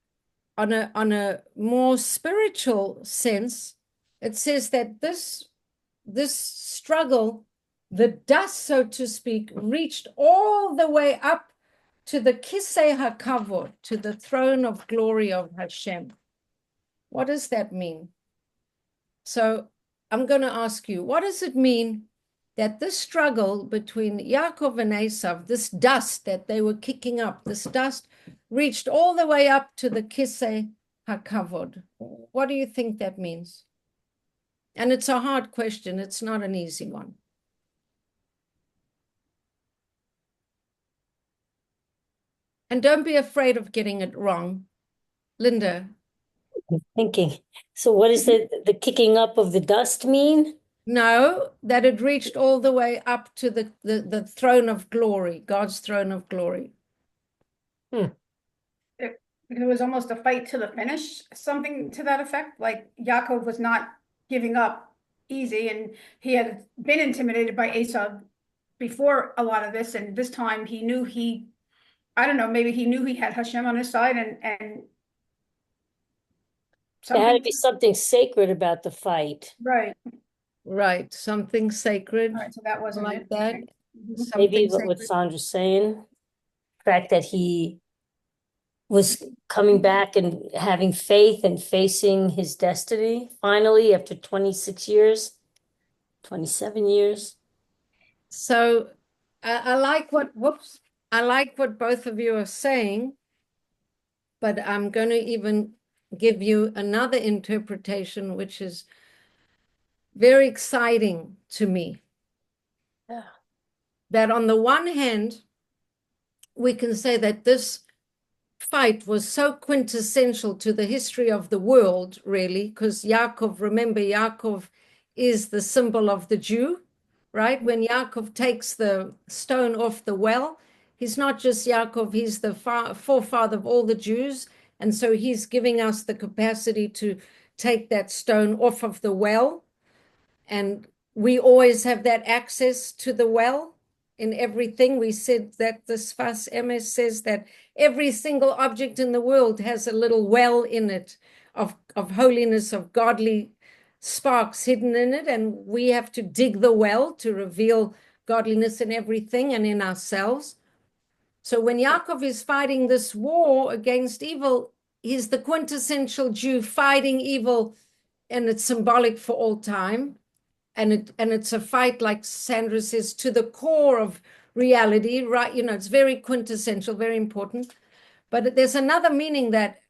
on a more spiritual sense, it says that this struggle, the dust, so to speak, reached all the way up to the Kisei HaKavod, to the throne of glory of Hashem. What does that mean? So I'm going to ask you, what does it mean that this struggle between Yaakov and Esav, this dust that they were kicking up, this dust reached all the way up to the Kisei HaKavod? What do you think that means? And it's a hard question. It's not an easy one. And don't be afraid of getting it wrong. Linda. I'm thinking. So what does the kicking up of the dust mean? No, that it reached all the way up to the throne of glory, God's throne of glory. It was almost a fight to the finish, something to that effect. Like Yaakov was not giving up easy, and he had been intimidated by Esau before a lot of this, and this time he knew I don't know, maybe he knew he had Hashem on his side, and There had to something, be something sacred about the fight. right, Right, something sacred so that wasn't like it. that. Okay. Maybe Something what sacred. Sandra's saying, the fact that he was coming back and having faith and facing his destiny finally after 26 years, 27 years. So I like I like what both of you are saying, but I'm going to even give you another interpretation, which is very exciting to me. Yeah. That on the one hand, we can say that this fight was so quintessential to the history of the world, really, because Yaakov, remember, Yaakov is the symbol of the Jew, right? When Yaakov takes the stone off the well, he's not just Yaakov, he's the forefather of all the Jews. And so he's giving us the capacity to take that stone off of the well. And we always have that access to the well in everything. We said that the Sfas Emes says that every single object in the world has a little well in it of holiness, of godly sparks hidden in it. And we have to dig the well to reveal godliness in everything and in ourselves. So when Yaakov is fighting this war against evil, he's the quintessential Jew fighting evil, and it's symbolic for all time. And it's a fight, like Sandra says, to the core of reality, right? It's very quintessential, very important. But there's another meaning that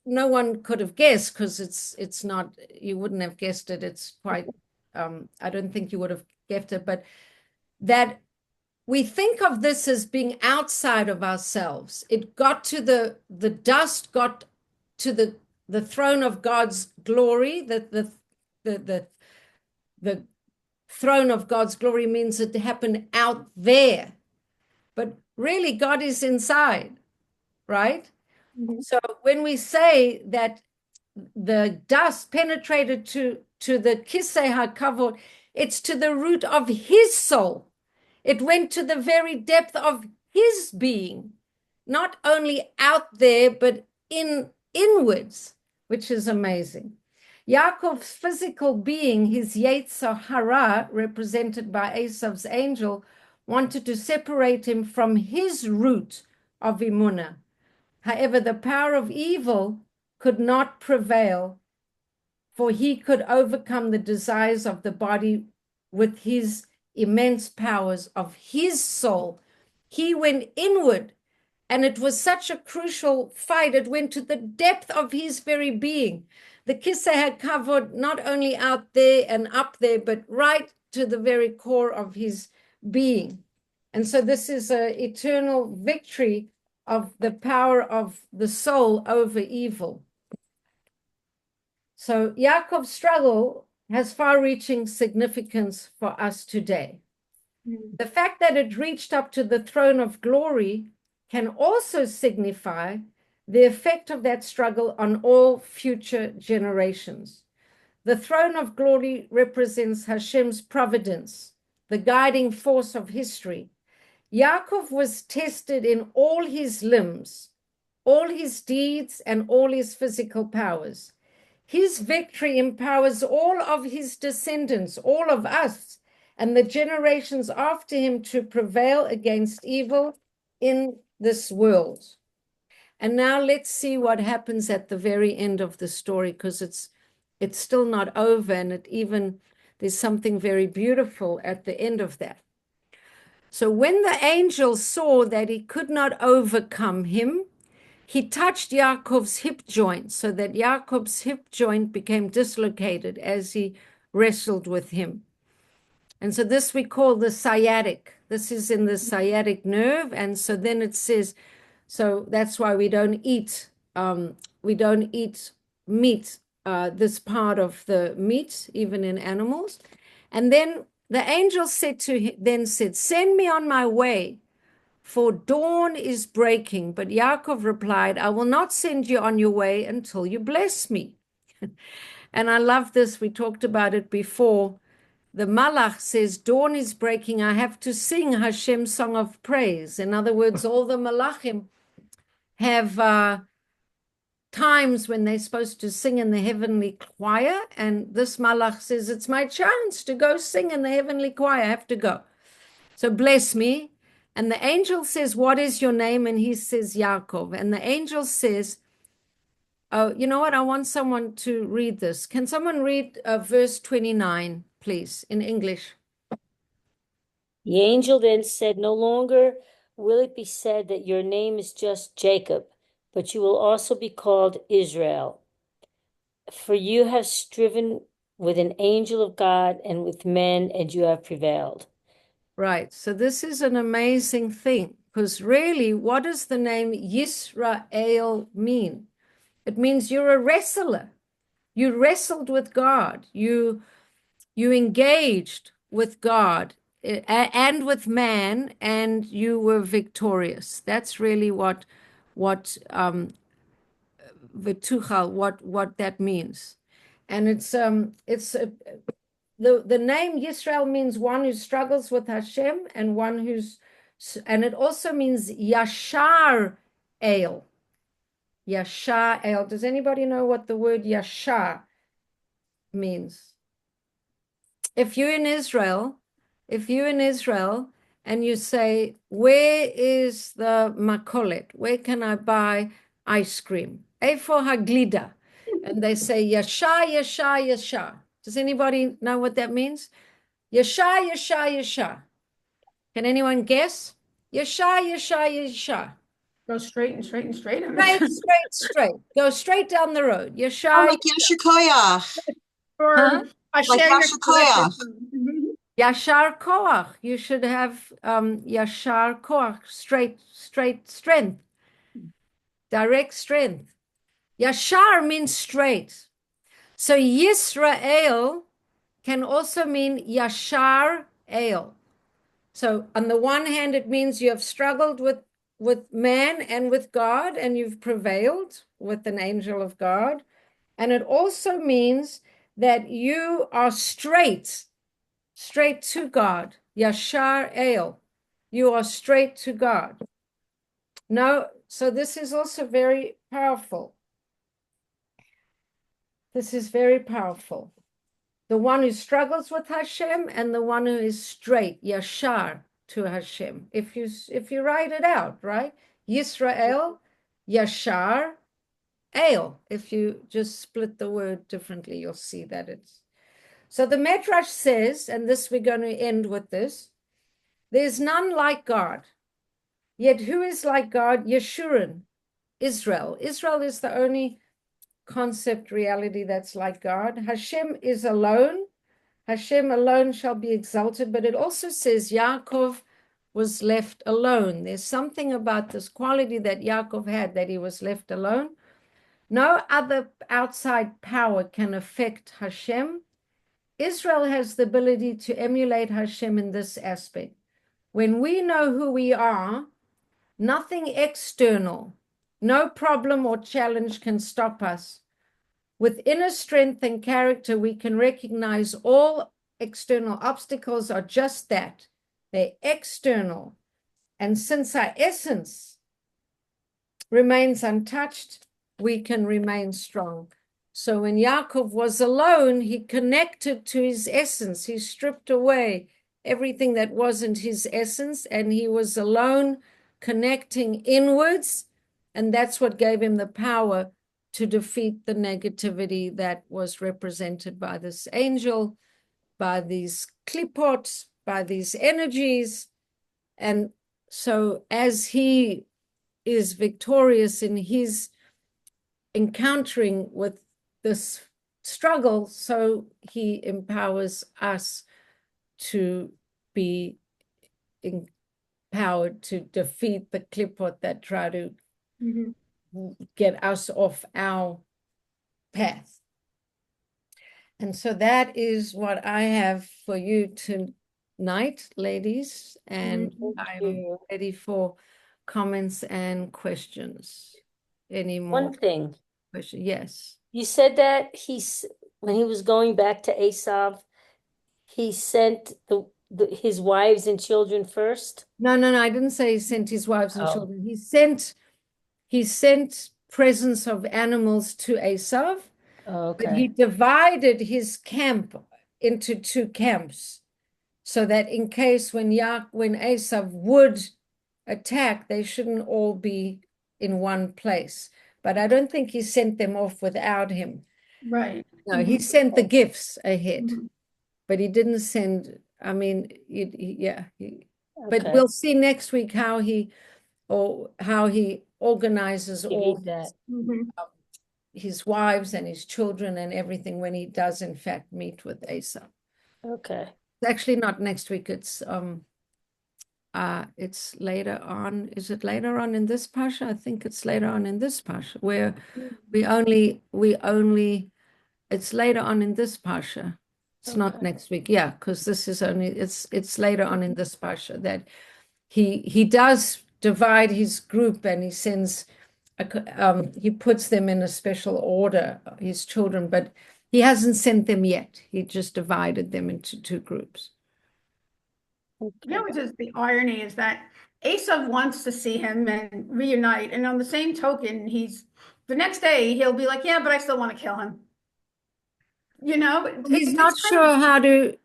no one could have guessed, because it's not, you wouldn't have guessed it. It's quite, I don't think you would have guessed it, but that we think of this as being outside of ourselves. It got to the dust, got to the throne of God's glory, the throne of God's glory means it happened out there. But really, God is inside, right? So when we say that the dust penetrated to the kisei hakavod, it's to the root of his soul. It went to the very depth of his being, not only out there, but inwards, which is amazing. Yaakov's physical being, his Yetzer Hara, represented by Esav's angel, wanted to separate him from his root of Emunah. However, the power of evil could not prevail, for he could overcome the desires of the body with his immense powers of his soul. He went inward, and it was such a crucial fight. It went to the depth of his very being. The Kisei had covered not only out there and up there, but right to the very core of his being. And so this is an eternal victory of the power of the soul over evil. So Yaakov's struggle has far-reaching significance for us today. The fact that it reached up to the throne of glory can also signify the effect of that struggle on all future generations. The throne of glory represents Hashem's providence, the guiding force of history. Yaakov was tested in all his limbs, all his deeds, and all his physical powers. His victory empowers all of his descendants, all of us, and the generations after him to prevail against evil in this world. And now let's see what happens at the very end of the story, because it's still not over, and there's something very beautiful at the end of that. So when the angel saw that he could not overcome him, he touched Yaakov's hip joint, so that Yaakov's hip joint became dislocated as he wrestled with him. And so this we call the sciatic. This is in the sciatic nerve. And so then it says, So that's why we don't eat meat, this part of the meat, even in animals. And then the angel said send me on my way, for dawn is breaking. But Yaakov replied, I will not send you on your way until you bless me. And I love this. We talked about it before. The Malach says, dawn is breaking. I have to sing Hashem's song of praise. In other words, all the Malachim have times when they're supposed to sing in the heavenly choir. And this Malach says, it's my chance to go sing in the heavenly choir. I have to go. So bless me. And the angel says, what is your name? And he says, Yaakov. And the angel says, oh, you know what? I want someone to read this. Can someone read verse 29, please, in English? The angel then said, no longer will it be said that your name is just Jacob, but you will also be called Israel. For you have striven with an angel of God and with men, and you have prevailed. Right. So this is an amazing thing, because really, what does the name Yisrael mean? It means you're a wrestler. You wrestled with God. You engaged with God and with man, and you were victorious. That's really what v'tuchal, what that means. And the name Yisrael means one who struggles with Hashem, and and it also means Yashar El. Yashar El. Does anybody know what the word Yashar means? If you're in Israel and you say, where is the makolet? Where can I buy ice cream? Eifo haglida. And they say, Yasha, Yasha, Yasha. Does anybody know what that means? Yasha, Yasha, Yasha. Can anyone guess? Yasha, Yasha, Yasha. Go straight and straight and straight. Straight. Go straight down the road. Yasha. Oh, like Yasher Koyach. Or Huh? Hashem Like is Yasher Koyach. Yashar koach. You should have yashar koach, straight strength, direct strength. Yashar means straight. So Yisrael can also mean Yashar El. So on the one hand, it means you have struggled with man and with God, and you've prevailed with an angel of God. And it also means that you are straight to God. Yashar El. You are straight to God. No, so this is also very powerful. This is very powerful. The one who struggles with Hashem and the one who is straight, Yashar, to Hashem. If you write it out, right? Yisrael, Yashar, El. If you just split the word differently, you'll see that it's. So the Medrash says, and this we're going to end with this, there's none like God. Yet who is like God? Yeshurun, Israel. Israel is the only concept reality that's like God. Hashem is alone. Hashem alone shall be exalted. But it also says Yaakov was left alone. There's something about this quality that Yaakov had, that he was left alone. No other outside power can affect Hashem. Israel has the ability to emulate Hashem in this aspect. When we know who we are, nothing external, no problem or challenge can stop us. With inner strength and character, we can recognize all external obstacles are just that. They're external. And since our essence remains untouched, we can remain strong. So when Yaakov was alone, he connected to his essence. He stripped away everything that wasn't his essence, and he was alone, connecting inwards, and that's what gave him the power to defeat the negativity that was represented by this angel, by these klipot, by these energies. And so as he is victorious in his encountering with this struggle, so he empowers us to be power to defeat the Klippot that try to Mhm. get us off our path. And so that is what I have for you tonight, ladies, and I'm you. ready for comments and questions. Any more One thing, questions? Yes. you said that when he was going back to Esav, he sent his wives and children first. No, I didn't say he sent his wives and Oh. children. He sent presents of animals to Esav, Oh, but he okay. divided his camp into two camps, so that in case when Esav would attack, they shouldn't all be in one place. But I don't think he sent them off without him. Right. No, he sent the gifts ahead, Mhm. but he didn't send, I mean, yeah. But Okay. we'll see next week how he organizes You all read that. Mhm. his wives and his children and everything when he does in fact meet with Asa. Okay. It's actually not next week, it's later on. Is it later on in this Pasha? I think it's later on in this Pasha, where we only it's later on in this Pasha. It's not Okay. next week. Yeah, because this is only it's later on in this Pasha that he does divide his group, and he sends he puts them in a special order, his children, but he hasn't sent them yet. He just divided them into two groups. You know, which is the irony is that Esav wants to see him and reunite, and on the same token, the next day he'll be like, "Yeah, but I still want to kill him." You know, He's it's not crazy. sure how to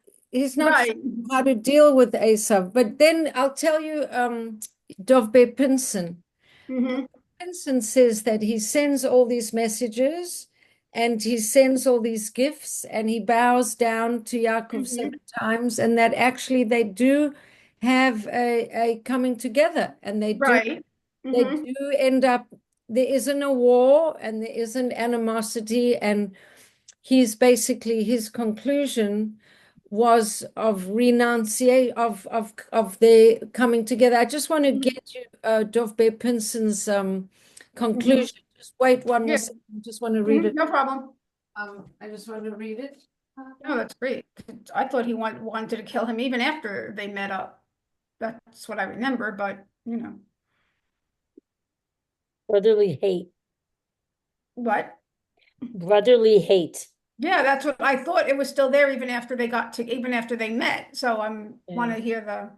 Right. how to deal with Esav. But then I'll tell you, Dovbe Pinson. Mhm. Pinson says that he sends all these messages and he sends all these gifts and he bows down to Yaakov Mhm. 7 times, and that actually they do have a coming together, and they Right. Mhm. do end up, there isn't a war and there isn't animosity, and his conclusion was of renunciation of their coming together. I just want to get you Dovbe Pinson's conclusion. Just wait one more Yeah. second. I just want to read it. No problem. I just want to read it. No, that's great. I thought he wanted to kill him even after they met up. That's what I remember, but you know. Brotherly hate. What? Brotherly hate. Yeah, that's what I thought. It was still there even after even after they met. So want Yeah. to hear the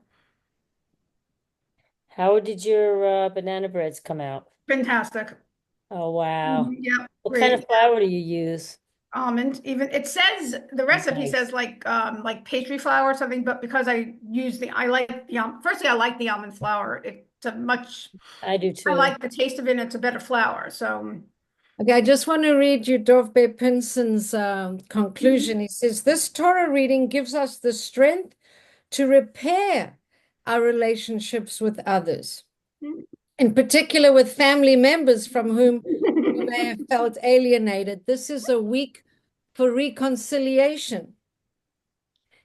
How did your banana breads come out? fantastic. Oh, wow. Yeah, What kind great. of flour do you use? Almond. Even it says the recipe Nice. says like pastry flour or something, but because I like the firstly I like the almond flour. It's a much I do I too. like the taste of it, and it's a better flour. So Okay, I just want to read you Dovbe Pinson's conclusion. He says, this Torah reading gives us the strength to repair our relationships with others, in particular with family members from whom we may have felt alienated. This is a week for reconciliation.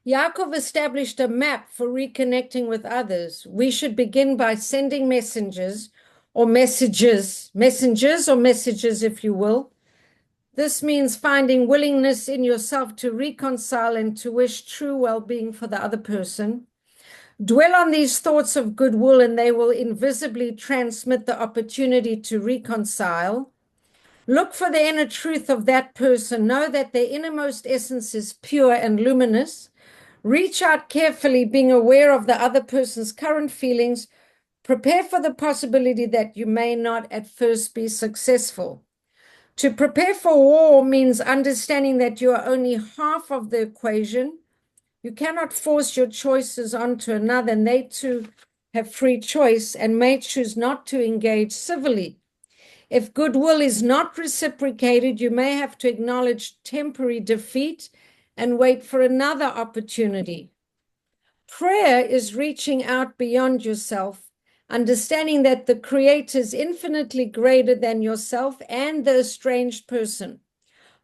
Yaakov established a map for reconnecting with others. We should begin by sending messengers, if you will. This means finding willingness in yourself to reconcile and to wish true well-being for the other person. Dwell on these thoughts of goodwill, and they will invisibly transmit the opportunity to reconcile. Look for the inner truth of that person. Know that their innermost essence is pure and luminous. Reach out carefully, being aware of the other person's current feelings. Prepare for the possibility that you may not at first be successful. To prepare for war means understanding that you are only half of the equation. You cannot force your choices onto another, and they too have free choice and may choose not to engage civilly. If goodwill is not reciprocated, you may have to acknowledge temporary defeat and wait for another opportunity. Prayer is reaching out beyond yourself, understanding that the Creator is infinitely greater than yourself and the estranged person.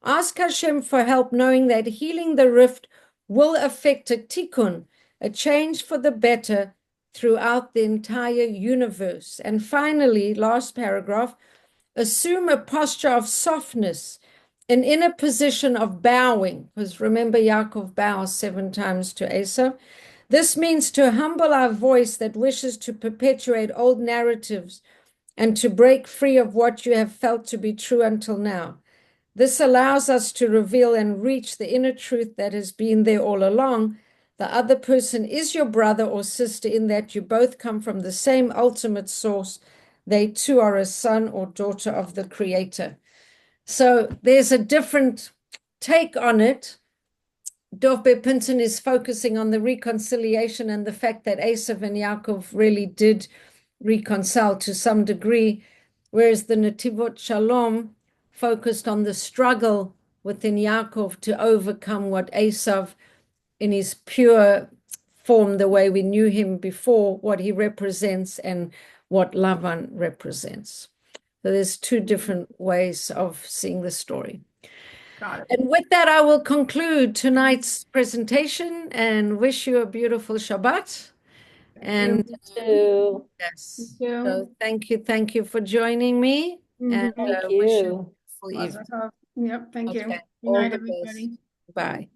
Ask Hashem for help, knowing that healing the rift will affect a tikkun, a change for the better, throughout the entire universe. And finally, last paragraph, assume a posture of softness, an inner position of bowing, because remember Yaakov bows 7 times to Esav. This means to humble our voice that wishes to perpetuate old narratives and to break free of what you have felt to be true until now. This allows us to reveal and reach the inner truth that has been there all along. The other person is your brother or sister in that you both come from the same ultimate source. They too are a son or daughter of the Creator. So there's a different take on it. Dov Pinton is focusing on the reconciliation and the fact that Esav and Yaakov really did reconcile to some degree, whereas the Nativot Shalom focused on the struggle within Yaakov to overcome what Esav, in his pure form, the way we knew him before, what he represents and what Lavan represents. So there's 2 different ways of seeing the story. Got it. And with that, I will conclude tonight's presentation and wish you a beautiful Shabbat. And So, yes, Thank you. so thank you for joining me. And Mhm. thank wish you a you. beautiful evening. Yep, thank you. Okay, Good all night, the best. everybody. Bye.